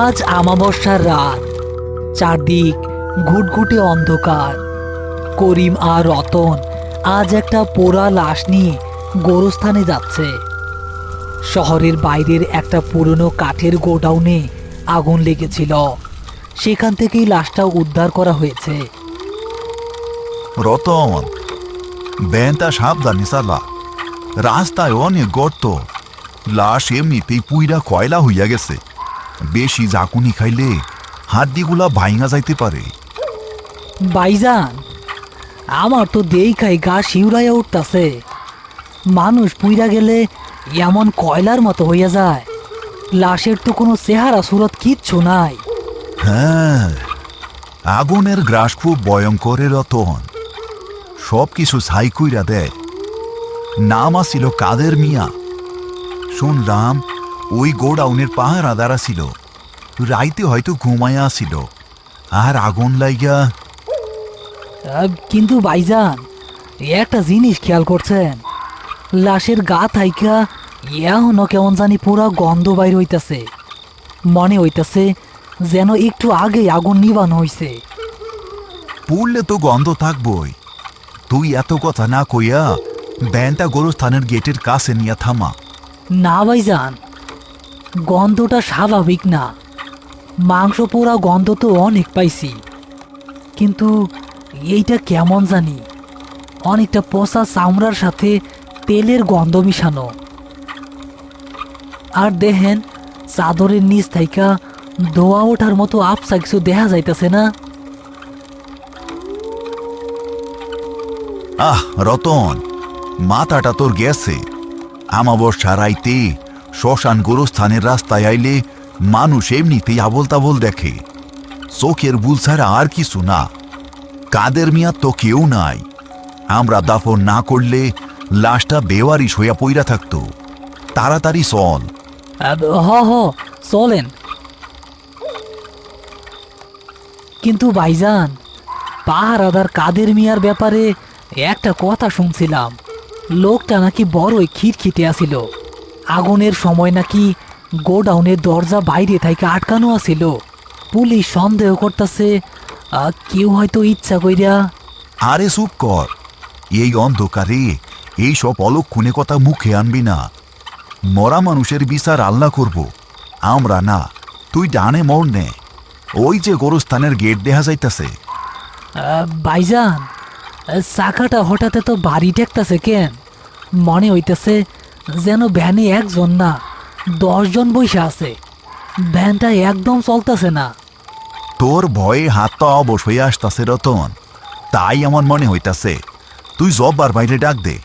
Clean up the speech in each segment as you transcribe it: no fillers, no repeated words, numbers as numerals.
আজ আমাবস্যার রাত, চারদিক ঘুটঘুটে অন্ধকার। করিম আর রতন আজ একটা পোড়া লাশ নিয়ে গোরস্থানে যাচ্ছে। শহরের বাইরের একটা পুরনো কাঠের গোডাউনে আগুন লেগেছিল, সেখান থেকেই লাশটা উদ্ধার করা হয়েছে। রতন, ব্যানটা সাবধানে চালা, রাস্তায় অনেক গর্ত, লাশ এমনিতেই পুইরা কয়লা হইয়া গেছে। বেশি জাকুনি খাইলে হাড্ডিগুলা ভাইঙা যাইতে পারে। ভাইজান, আমার তো দেখাই গা শিউরাইয়া উঠতাছে। মানুষ পুইরা গেলে এমন কয়লার মতো হইয়া যায়, লাশের তো কোনো চেহারা সুরত কিচ্ছু নাই। হ্যাঁ, আগুনের গ্রাস খুব ভয়ঙ্কর রতন, সব কিছু ছাই কইরা দেয়। নাম আসিল কাদের মিয়া। শুনলাম ওই গোডাউনের পাহারাদার ছিল, রাইতে হয়তো ঘুমাইয়া আসিল আর আগুন লাইগা। কিন্তু ভাইজান, একটা জিনিস খেয়াল করছেন, লাশের গা থাইকা এখনো কেমন জানি পুরা গন্ধ বাইর হইতাছে। মনে হইতাছে যেন একটু আগে আগুন নিবানো হইছে। পুড়লে তো গন্ধ থাকবই। তুই এত কথা না কইয়া ব্যানটা গোরস্থানের গেটের কাছে নিয়ে থামা। না ভাইজান, গন্ধটা স্বাভাবিক না। মাংস পোড়া গন্ধ তো অনেক পাইছি, কিন্তু এইটা কেমন জানি অনেকটা পচা চামড়ার সাথে তেলের গন্ধ মিশানো। আর দেখেন, চাদরের নিচ থাইকা ধোয়া ওঠার মতো আবসা কিছু দেখা যাইতেছে না? আহ রতন, মাথাটা তোর গেছে। আমাবস্যা রাইতে শ্মশান গোরস্থানের রাস্তায় আইলে মানুষ এমনিতেই আবল তাবল দেখে। চোখের ভুল ছাড়া আর কিছু না। কাদের মিয়া তো কেউ নাই। আমরা দাফন না করলে লাশটা বেওয়ারিশ হইয়া পইরা থাকতো। তাড়াতাড়ি চল। হ হ, চলেন। কিন্তু ভাইজান, পাহারাদার কাদের মিয়ার ব্যাপারে একটা কথা শুনছিলাম। লোকটা নাকি বড়ই খিটখিটে আছিল। আগুনের সময় নাকি গোডাউনের দরজা বাইরে থেকে আটকানো আছিল। পুলিশ সন্দেহ করতেছে কেউ হয়তো ইচ্ছা কইরা। আরে চুপ কর, এই অন্ধকারে এইসব অলক্ষণে কথা মুখে আনবি না। মরা মানুষের বিচার আল্লাহ করব, আমরা না। তুই ডানে মর নে, ওই যে গোরস্থানের গেট দেখা যাইতাছে। ভাইজান, চাকাটা হঠাৎ তো বাড়ি ঠেকতেছে কেন? মনে হইতেছে যেন ভ্যানে একজন না 10 জন বসে আছে। ভ্যানটা একদম চলতেছে না। তোর ভয়ে হাতটা অবশ হয়ে আসতাছে রতন, তাই আমার মনে হইতাছে। তুই জব্বার বাইরে ডাক দে,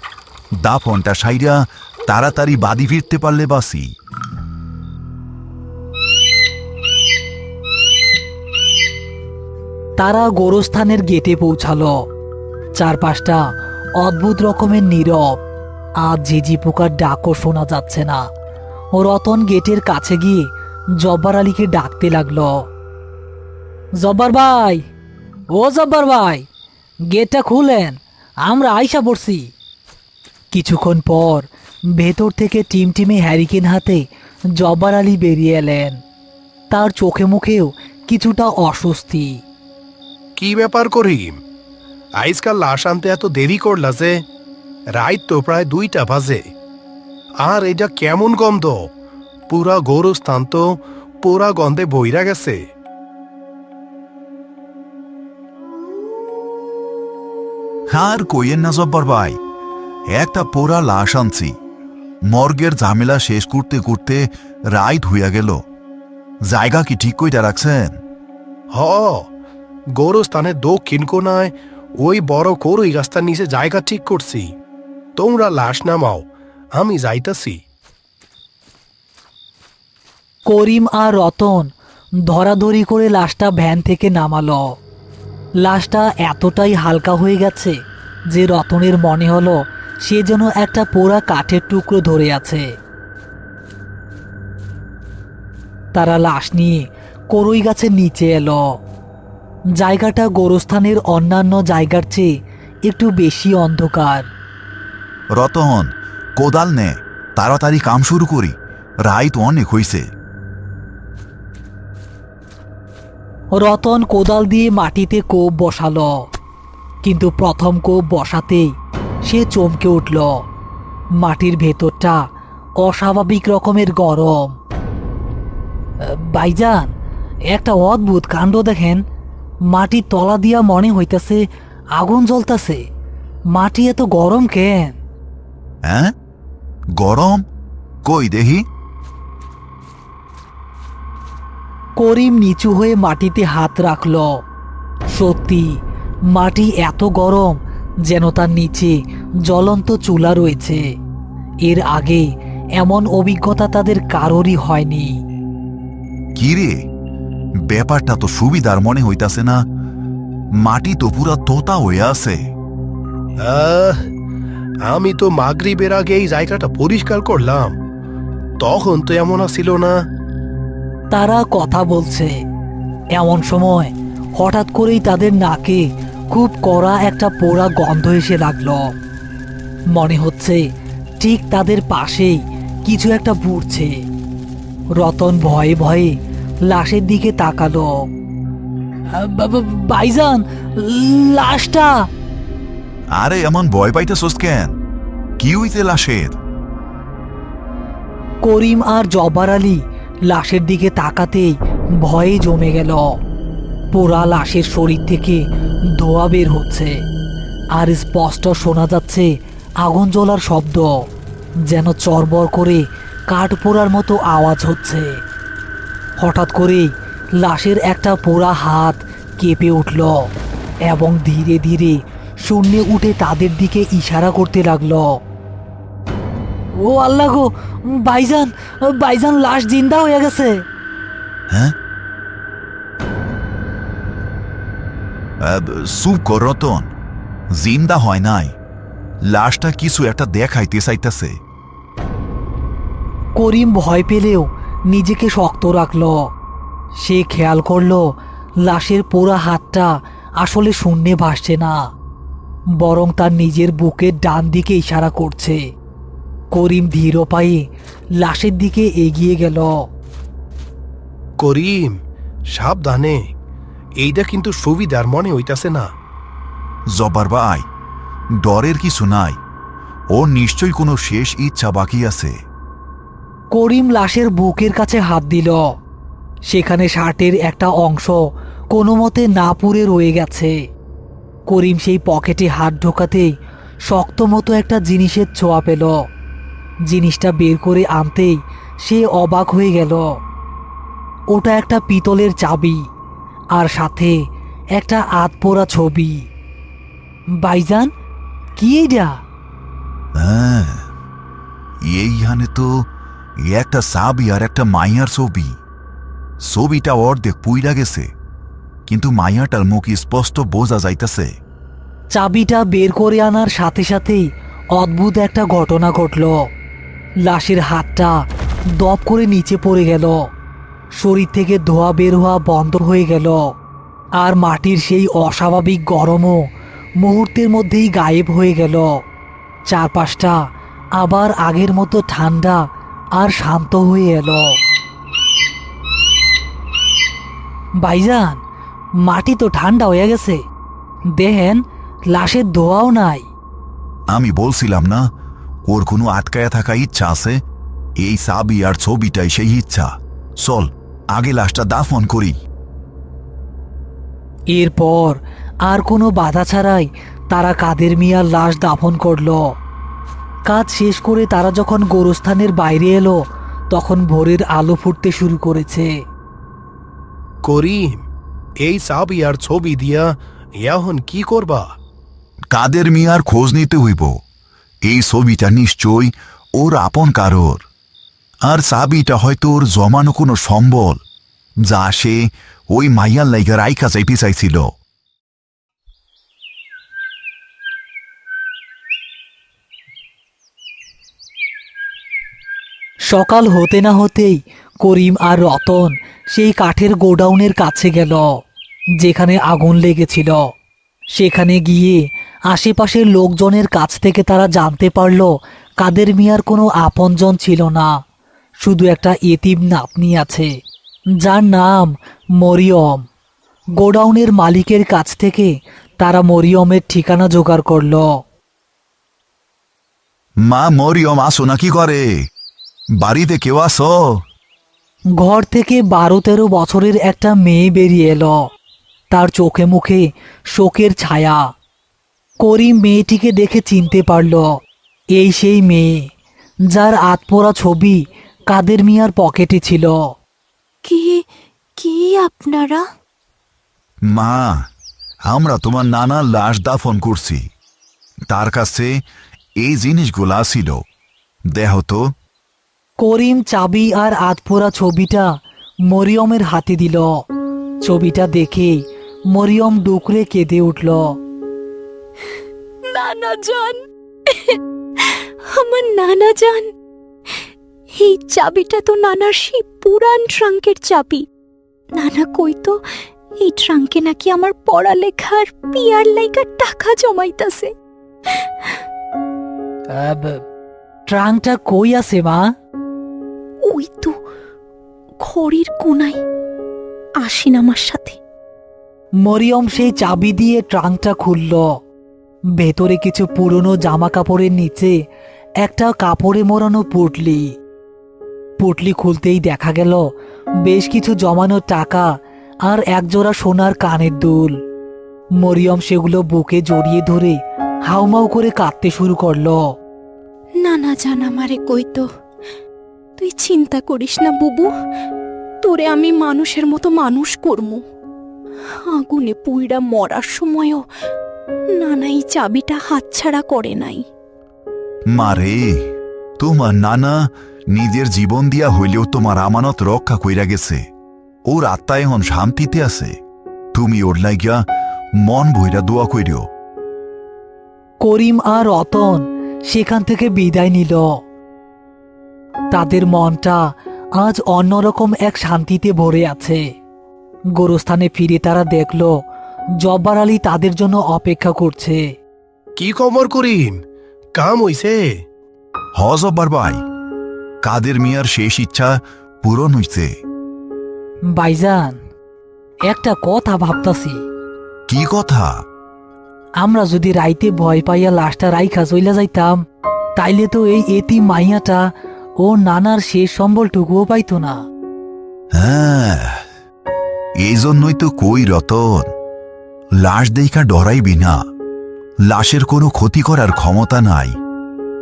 দাফনটা সাইরা তাড়াতাড়ি বাড়ি ফিরতে পারলে বাসি। তারা গোরস্থানের গেটে পৌঁছালো। চারপাশটা অদ্ভুত রকমের নীরব। আজ ঝিঝি পোকার ডাকও শোনা যাচ্ছে না। রতন গেটের কাছে গিয়ে জব্বার আলীকে ডাকতে লাগলো। জব্বার ভাই, ও জব্বার ভাই, গেটটা খুলেন, আমরা আইসা পড়ছি। কিছুক্ষণ পর ভেতর থেকে টিমটিমে হ্যারিকেন হাতে জব্বার আলী বেরিয়ে এলেন। তার চোখে মুখেও কিছুটা অস্বস্তি। কি ব্যাপার করিম, আজকাল লাশ আনতে এত দেরি করলা যে? রাত তো প্রায় 2টা বাজে। আর এটা কেমন গন্ধ! পুরা গোরস্থান তো পুরা গন্ধে বইরা গেছে। আর কইয়েন না জব্বার ভাই, একটা পোড়া লাশ আনছি। মর্গের ঝামেলা শেষ করতে করতে রাত হইয়া গেল। জায়গা কি ঠিক কইরা রাখছেন? হ, গোরস্থানের দক্ষিণ কোনায় ওই বড় করই রাস্তার নিচে জায়গা ঠিক করছি। তোমরা লাশ নামাও, আমি যাইতাছি। করিম আর রতন ধরাধরি করে লাশটা ভ্যান থেকে নামালো। লাশটা এতটাই হালকা হয়ে গেছে যে রতনের মনে হলো সে যেন একটা পোড়া কাঠের টুকরো ধরে আছে। তারা লাশ নিয়ে করই গাছের নিচে এলো। জায়গাটা গোরস্থানের অন্যান্য জায়গার চেয়ে একটু বেশি অন্ধকার। রতন, কোদাল নে, তাড়াতাড়ি কাম শুরু করি, রাইত অনেক হইছে। রতন কোদাল দিয়ে মাটিতে কোপ বসালো, কিন্তু প্রথম কোপ বসাতেই সে চমকে উঠল। মাটির ভেতরটা অস্বাভাবিক রকমের গরম। ভাইজান, একটা অদ্ভুত কাণ্ড দেখেন। মাটির তলা দিয়া মনে হইতাছে আগুন জ্বলতাছে। মাটি এত গরম কেন? হ্যাঁ, গরম? কই দেখি। করিম নিচু হয়ে মাটিতে হাত রাখল। সত্যি, মাটি এত গরম যেন তার নিচে জ্বলন্ত চুলা রয়েছে। এর আগে এমন অভিজ্ঞতা তাদের কারোরই হয়নি। কি রে, ব্যাপারটা তো সুবিধার মনে হইতাছে না। মাটি তো পুরা তোতা হয়ে আছে। আহ, আমি তো মাগরিবের আগে এই জায়গাটা পরিষ্কার করলাম, তখন তো এমন ছিল না। তারা কথা বলছে, এমন সময় হঠাৎ করেই তাদের নাকে খুব কড়া একটা পোড়া গন্ধ এসে লাগলো। মনে হচ্ছে ঠিক তাদের পাশেই কিছু একটা পুড়ছে। রতন ভয়ে ভয়ে লাশের দিকে তাকালো। ভাইজান, লাশটা! আরে এমন ভয় পাইতেছস কেন? কি হইতে লাশের? করিম আর জব্বার আলী লাশের দিকে তাকাতেই ভয়ে জমে গেল। পোড়া লাশের শরীর থেকে ধোঁয়া বের হচ্ছে, আর স্পষ্ট শোনা যাচ্ছে আগুন জ্বলার শব্দ, যেন চরবর করে কাঠ পোড়ার মতো আওয়াজ হচ্ছে। হঠাৎ করেই লাশের একটা পোড়া হাত কেঁপে উঠল এবং ধীরে ধীরে শূন্যে উঠে তাদের দিকে ইশারা করতে লাগলো। ও আল্লাহ গো, ভাইজান, ভাইজান লাশ জিন্দা হয়ে গেছে। হ্যাঁ, চুপ কর রতন, জিন্দা হয় নাই। লাশটা কিছু একটা দেখাইতে চাইতেছে। করিম ভয় পেলেও নিজেকে শক্ত রাখল। সে খেয়াল করল লাশের পোড়া হাতটা আসলে শূন্যে ভাসছে না, বরং তার নিজের বুকের ডান দিকে ইশারা করছে। করিম ধীর পায়ে লাশের দিকে এগিয়ে গেল। করিম, সাবধানে, এইটা কিন্তু সুবিধার মনে হইতাছে না। জব্বার ভাই, ডরের কিছু নাই। ওর নিশ্চয়ই কোনো শেষ ইচ্ছা বাকি আছে। করিম লাশের বুকের কাছে হাত দিল। সেখানে শার্টের একটা অংশ কোনো মতে না পুড়ে রয়ে গেছে। করিম সেই পকেটে হাত ঢোকাতেই শক্ত মতো একটা জিনিসের ছোঁয়া পেল। জিনিসটা বের করে আনতেই সে অবাক হয়ে গেল। ওটা একটা পিতলের চাবি, আর সাথে একটা আধপোড়া ছবি। ভাইজান, কি এটা? হ্যাঁ, এইখানে তো একটা চাবি আর একটা মাইয়ার ছবি। ছবিটা অর্ধেক পুইরা গেছে, কিন্তু মাইয়াটার মুখ স্পষ্ট বোঝা যাইতেছে। চাবিটা বের করে আনার সাথে সাথেই অদ্ভুত একটা ঘটনা ঘটল। লাশের হাতটা দপ করে নিচে পড়ে গেল, শরীর থেকে ধোঁয়া বের হওয়া বন্ধ হয়ে গেল, আর মাটির সেই অস্বাভাবিক গরমও মুহূর্তের মধ্যেই গায়েব হয়ে গেল। চারপাশটা আবার আগের মতো ঠান্ডা আর শান্ত হয়ে এলো। ভাইজান, মাটি তো ঠান্ডা হয়ে গেছে, দেখেন লাশের ধোঁয়াও নাই। আমি বলছিলাম না, ওর কোনো আটকায়া থাকা ইচ্ছা আছে। এই চাবি আর ছবিটাই সেই ইচ্ছা। চল, আগে লাশটা দাফন করি। এরপর আর কোনো বাধা ছাড়াই তারা কাদের মিয়ার লাশ দাফন করল। কাজ শেষ করে তারা যখন গোরস্থানের বাইরে এলো, তখন ভোরের আলো ফুটতে শুরু করেছে। করিম, এই চাবি আর ছবি দিয়া এখন কি করবা? কাদের মিয়ার খোঁজ নিতে হইব। এই ছবিটা নিশ্চয় ওর আপন কারোর, আর চাবিটা হয়তো ওর জমানো কোনো সম্বল, যা সে ওই মাইয়ার লাইগা রাইখা যাইতে চাইছিল। সকাল হতে না হতেই করিম আর রতন সেই কাঠের গোডাউনের কাছে গেল যেখানে আগুন লেগেছিল। সেখানে গিয়ে আশেপাশের লোকজনের কাছ থেকে তারা জানতে পারল কাদের মিয়ার কোনো আপনজন ছিল না, শুধু একটা এতিম নাতনি আছে যার নাম মরিয়ম। গোডাউনের মালিকের কাছ থেকে তারা মরিয়মের ঠিকানা জোগাড় করলো। মা মরিয়ম আসো না কি করে? বাড়িতে কেউ আসো? ঘর থেকে 12-13 বছরের একটা মেয়ে বেরিয়ে এলো, তার চোখে মুখে শোকের ছায়া। করিম মেয়েটিকে দেখে চিনতে পারল এই সেই মেয়ে যার আতপোড়া ছবি কাদের মিয়ার পকেটে ছিল। কি কি আপনারা? মা, আমরা তোমার নানার লাশ দাফন করছি। তার কাছে এই জিনিসগুলা ছিল, দেহ তো। করিম চাবি আর আতপোড়া ছবিটা মরিয়মের হাতে দিল। ছবিটা দেখে মরিয়ম ডুকরে কেঁদে উঠল। নানা জান, আমার নানা জান, এই চাবিটা তো নানার সেই পুরান ট্রাঙ্কের চাবি। নানা কইতো এই ট্রাঙ্কে নাকি আমার পড়ালেখার পিয়ার লাইগা টাকা জমাইতাছে। ট্রাঙ্কটা কই আছে মা? ওই তো ঘড়ির কোনায়, আসেন আমার সাথে। মরিয়ম সেই চাবি দিয়ে ট্রাঙ্কটা খুলল। ভেতরে কিছু পুরনো জামা কাপড়ের নিচে একটা কাপড়ে মোড়ানো পুটলি। পুটলি খুলতেই দেখা গেল বেশ কিছু জমানো টাকা আর একজোড়া সোনার কানের দুল। মরিয়ম সেগুলো বুকে জড়িয়ে ধরে হাউমাউ করে কাঁদতে শুরু করলো। নানা জান আমারে কইতো, তুই চিন্তা করিস না বুবু, তোরে আমি মানুষের মতো মানুষ করমু। আগুনে পুইড়া মরার সময়ও নানা এই চাবিটা হাতছাড়া করে নাই। মারে, তোমার নানা নিজের জীবন দিয়া হইলেও তোমার আমানত রক্ষা কইরা গেছে। ওর আত্মা এখন শান্তিতে আছে। তুমি ওর লাইগা মন ভইরা দোয়া কইরো। করিম আর রতন সেখান থেকে বিদায় নিল। তাদের মনটা আজ অন্যরকম এক শান্তিতে ভরে আছে। গোরস্থানে ফিরে তারা দেখল জব্বার আলী তাদের জন্য অপেক্ষা করছে। কি খবর করিম? কাম হইছে? জব্বার ভাই, কাদের মিয়ার শেষ ইচ্ছা পূরণ হইছে। ভাইজান, একটা কথা ভাবতাছি। কি কথা? আমরা যদি রাইতে ভয় পাইয়া লাশটা রাইখা চইলা যাইতাম, তাইলে তো এই এতিম মাইয়াটা ও নানার শেষ সম্বলটুকুও পাইতো না। হ্যাঁ, এই জন্যই তো কই রতন, লাশ দেইখা ডরাইবি না। লাশের কোনো ক্ষতি করার ক্ষমতা নাই।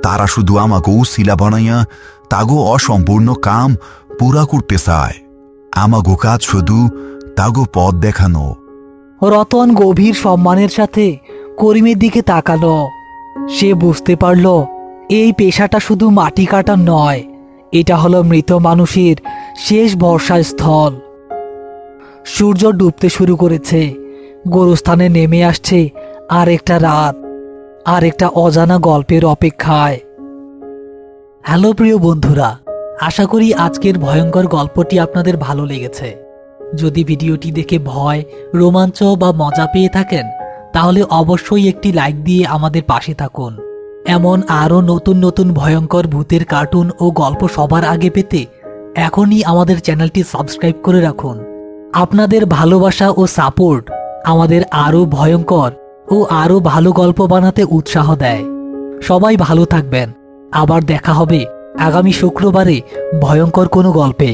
তারা শুধু আমাকে উসিলা বানাইয়া তাগো অসম্পূর্ণ কাম পুরা করতে চায়। আমাগো কাজ শুধু তাগো পথ দেখানো। রতন গভীর সম্মানের সাথে করিমের দিকে তাকালো। সে বুঝতে পারল এই পেশাটা শুধু মাটি কাটা নয়, এটা হলো মৃত মানুষের শেষ ভরসাস্থল। সূর্য ডুবতে শুরু করেছে। গোরস্থানে নেমে আসছে আর একটা রাত, আর একটা অজানা গল্পের অপেক্ষায়। হ্যালো প্রিয় বন্ধুরা, আশা করি আজকের ভয়ঙ্কর গল্পটি আপনাদের ভালো লেগেছে। যদি ভিডিওটি দেখে ভয়, রোমাঞ্চ বা মজা পেয়ে থাকেন, তাহলে অবশ্যই একটি লাইক দিয়ে আমাদের পাশে থাকুন। এমন আরও নতুন নতুন ভয়ঙ্কর ভূতের কার্টুন ও গল্প সবার আগে পেতে এখনই আমাদের চ্যানেলটি সাবস্ক্রাইব করে রাখুন। আপনাদের ভালোবাসা ও সাপোর্ট আমাদের আরও ভয়ঙ্কর ও আরও ভালো গল্প বানাতে উৎসাহ দেয়। সবাই ভালো থাকবেন। আবার দেখা হবে আগামী শুক্রবারে ভয়ঙ্কর কোনো গল্পে।